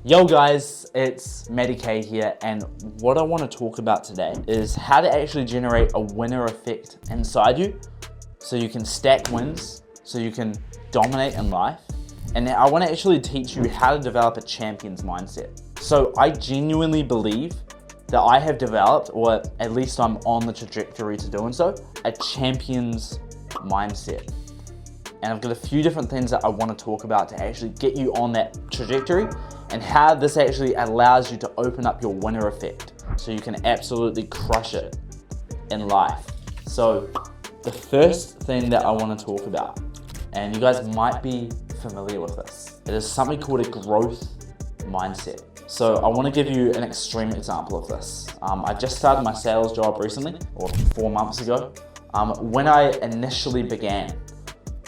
Yo guys, it's Matty K here, and what I want to talk about today is how to actually generate a winner effect inside you so you can stack wins, so you can dominate in life. And I want to actually teach you how to develop a champion's mindset. So I genuinely believe that I have developed, or at least I'm on the trajectory to doing so, a champion's mindset. And I've got a few different things that I want to talk about to actually get you on that trajectory, and how this actually allows you to open up your winner effect so you can absolutely crush it in life. So the first thing that I want to talk about, and you guys might be familiar with this, it is something called a growth mindset. So I want to give you an extreme example of this. I just started my sales job recently, or 4 months ago. When I initially began,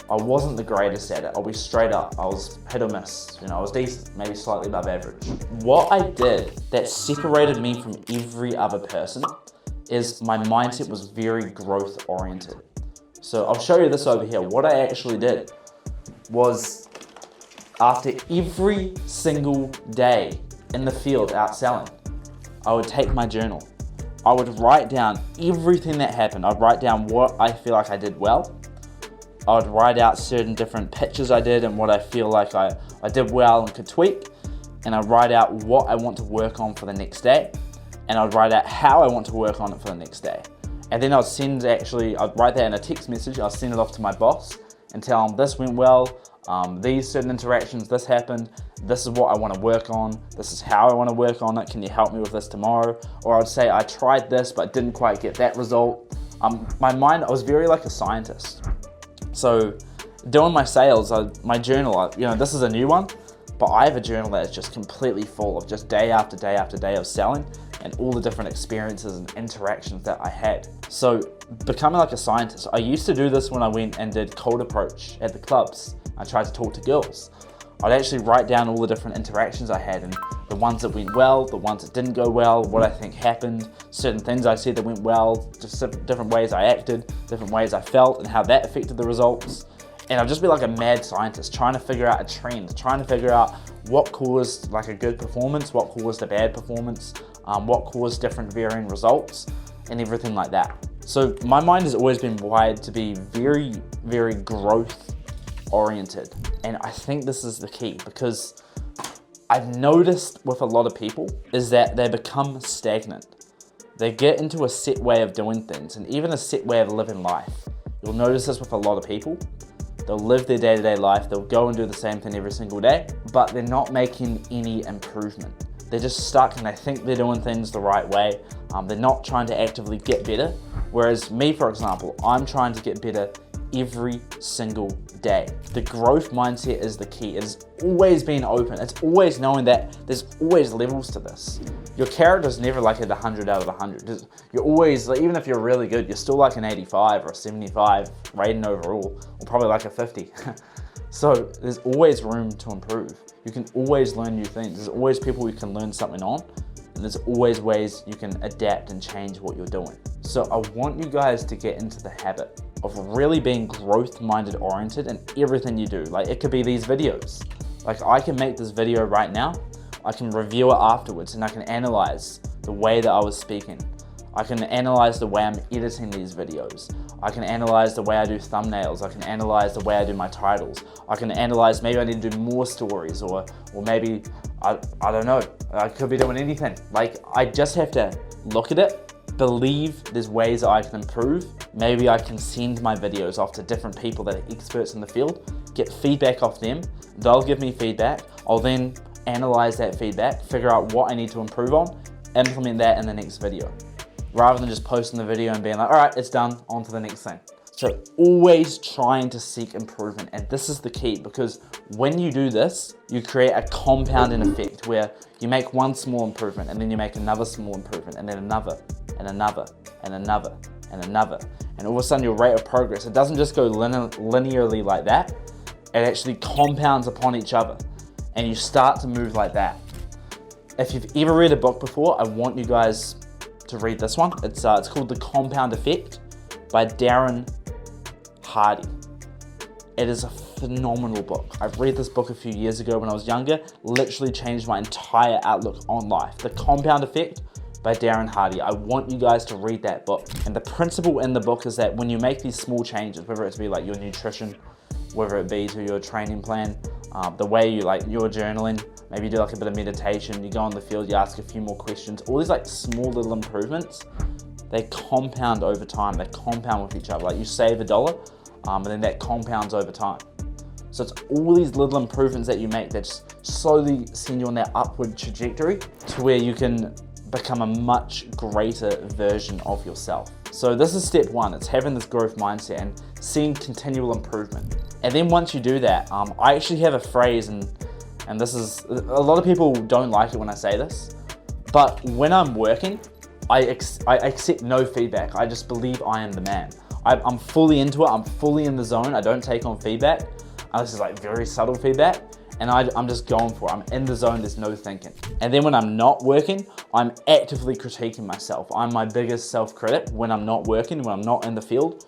I wasn't the greatest at it. I'll be straight up. I was hit or miss. I was decent, maybe slightly above average. What I did that separated me from every other person is my mindset was very growth oriented. So I'll show you this over here. What I actually did was, after every single day in the field out selling, I would take my journal. I would write down everything that happened. I'd write down what I feel like I did well. I would write out certain different pitches I did and what I feel like I did well and could tweak. And I'd write out what I want to work on for the next day. And I'd write out how I want to work on it for the next day. And then I'd write that in a text message. I'll send it off to my boss and tell him this went well, these certain interactions, this happened, this is what I want to work on, this is how I want to work on it, can you help me with this tomorrow? Or I'd say I tried this but didn't quite get that result. I was very like a scientist. So doing my sales, my journal, this is a new one, but I have a journal that is just completely full of just day after day after day of selling and all the different experiences and interactions that I had. So becoming like a scientist, I used to do this when I went and did cold approach at the clubs. I tried to talk to girls. I'd actually write down all the different interactions I had, and the ones that went well, the ones that didn't go well, what I think happened, certain things I said that went well, just different ways I acted, different ways I felt, and how that affected the results. And I'd just be like a mad scientist trying to figure out a trend, trying to figure out what caused like a good performance, what caused a bad performance, what caused different varying results, and everything like that. So my mind has always been wired to be very, very growth oriented. And I think this is the key, because I've noticed with a lot of people is that they become stagnant. They get into a set way of doing things, and even a set way of living life. You'll notice this with a lot of people. They'll live their day-to-day life, they'll go and do the same thing every single day, but they're not making any improvement. They're just stuck and they think they're doing things the right way. They're not trying to actively get better. Whereas me, for example, I'm trying to get better every single day. The growth mindset is the key. It's always being open. It's always knowing that there's always levels to this. Your character's never like at 100 out of 100. You're always, like, even if you're really good, you're still like an 85 or a 75 rating overall, or probably like a 50. So there's always room to improve. You can always learn new things. There's always people you can learn something on, and there's always ways you can adapt and change what you're doing. So I want you guys to get into the habit of really being growth-minded oriented in everything you do. Like, it could be these videos. Like, I can make this video right now, I can review it afterwards, and I can analyze the way that I was speaking. I can analyze the way I'm editing these videos. I can analyze the way I do thumbnails. I can analyze the way I do my titles. I can analyze, maybe I need to do more stories, or maybe, I don't know, I could be doing anything. Like, I just have to look at it, believe there's ways that I can improve. Maybe I can send my videos off to different people that are experts in the field, get feedback off them. They'll give me feedback. I'll then analyze that feedback, figure out what I need to improve on, implement that in the next video, rather than just posting the video and being like, all right, it's done, on to the next thing. So always trying to seek improvement. And this is the key, because when you do this, you create a compounding effect where you make one small improvement, and then you make another small improvement, and then another, and another, and another, and another. And all of a sudden your rate of progress, it doesn't just go linearly like that, it actually compounds upon each other, and you start to move like that. If you've ever read a book before, I want you guys to read this one. It's called The Compound Effect by Darren Hardy. It is a phenomenal book. I've read this book a few years ago when I was younger, literally changed my entire outlook on life. The Compound Effect by Darren Hardy. I want you guys to read that book. And the principle in the book is that when you make these small changes, whether it be like your nutrition, whether it be to your training plan, the way you like your journaling, maybe you do like a bit of meditation, you go on the field, you ask a few more questions, all these like small little improvements, they compound over time, they compound with each other. Like you save $1, and then that compounds over time. So it's all these little improvements that you make that just slowly send you on that upward trajectory to where you can become a much greater version of yourself. So this is step one, it's having this growth mindset and seeing continual improvement. And then once you do that, I actually have a phrase, and this is, a lot of people don't like it when I say this, but when I'm working, I accept no feedback. I just believe I am the man. I'm fully into it, I'm fully in the zone, I don't take on feedback. This is like very subtle feedback, and I'm just going for it. I'm in the zone, there's no thinking. And then when I'm not working, I'm actively critiquing myself. I'm my biggest self-critic when I'm not working, when I'm not in the field.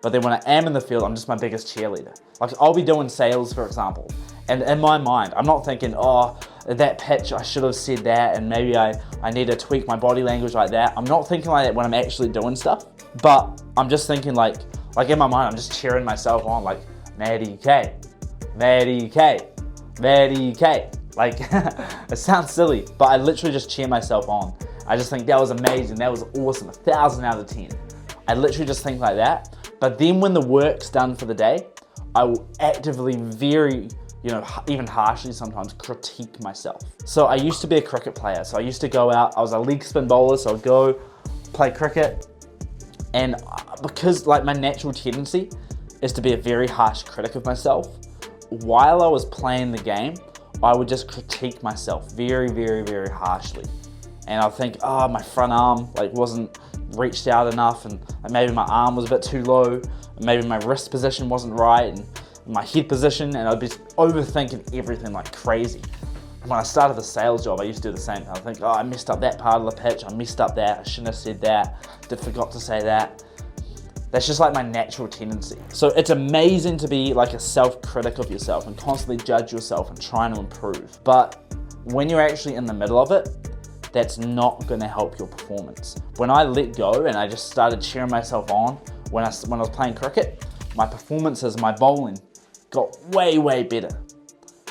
But then when I am in the field, I'm just my biggest cheerleader. Like I'll be doing sales, for example, and in my mind, I'm not thinking, oh, that pitch, I should have said that, and maybe I need to tweak my body language like that. I'm not thinking like that when I'm actually doing stuff, but I'm just thinking like in my mind, I'm just cheering myself on, like, Maddie K, Maddie K, Maddie K. Like, it sounds silly, but I literally just cheer myself on. I just think that was amazing, that was awesome, 1,000 out of 10. I literally just think like that. But then when the work's done for the day, I will actively very, even harshly sometimes critique myself. So I used to be a cricket player. So I used to go out, I was a leg spin bowler, so I'd go play cricket. And because like my natural tendency is to be a very harsh critic of myself, while I was playing the game, I would just critique myself very, very, very harshly. And I'd think, oh, my front arm like wasn't reached out enough, and maybe my arm was a bit too low, and maybe my wrist position wasn't right, and my head position, and I'd be overthinking everything like crazy. When I started the sales job, I used to do the same thing. I think, oh, I messed up that part of the pitch, I messed up that, I shouldn't have said that, forgot to say that. That's just like my natural tendency. So it's amazing to be like a self-critic of yourself and constantly judge yourself and trying to improve. But when you're actually in the middle of it, that's not gonna help your performance. When I let go and I just started cheering myself on when I was playing cricket, my performances, my bowling got way, way better.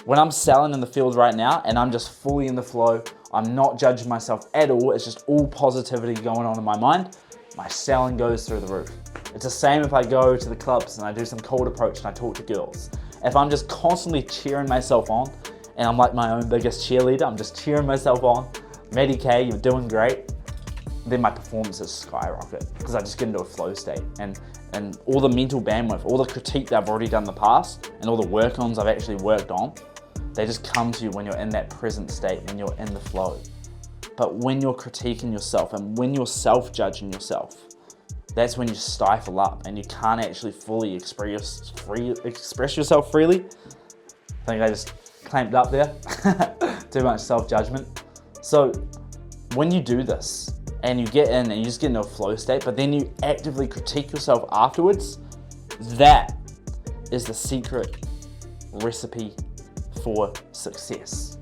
When I'm selling in the field right now and I'm just fully in the flow, I'm not judging myself at all, it's just all positivity going on in my mind, my selling goes through the roof. It's the same if I go to the clubs and I do some cold approach and I talk to girls. If I'm just constantly cheering myself on and I'm like my own biggest cheerleader, I'm just cheering myself on, Maddie K, you're doing great, then my performances skyrocket because I just get into a flow state, and all the mental bandwidth, all the critique that I've already done in the past and all the work-ons I've actually worked on, they just come to you when you're in that present state, when you're in the flow. But when you're critiquing yourself and when you're self-judging yourself, that's when you stifle up and you can't actually fully express yourself freely. I think I just clamped up there. Too much self-judgment. So when you do this and you get in and you just get into a flow state, but then you actively critique yourself afterwards, that is the secret recipe for success.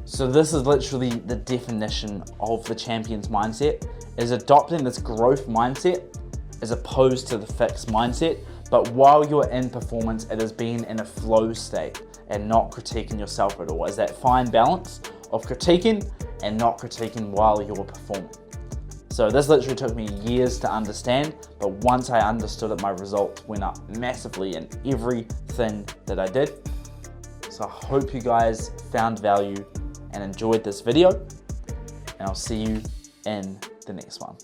So this is literally the definition of the champion's mindset, is adopting this growth mindset as opposed to the fixed mindset. But while you're in performance, it is being in a flow state and not critiquing yourself at all. Is that fine balance of critiquing and not critiquing while you're performing. So this literally took me years to understand, but once I understood it, my results went up massively in everything that I did. So I hope you guys found value and enjoyed this video, and I'll see you in the next one.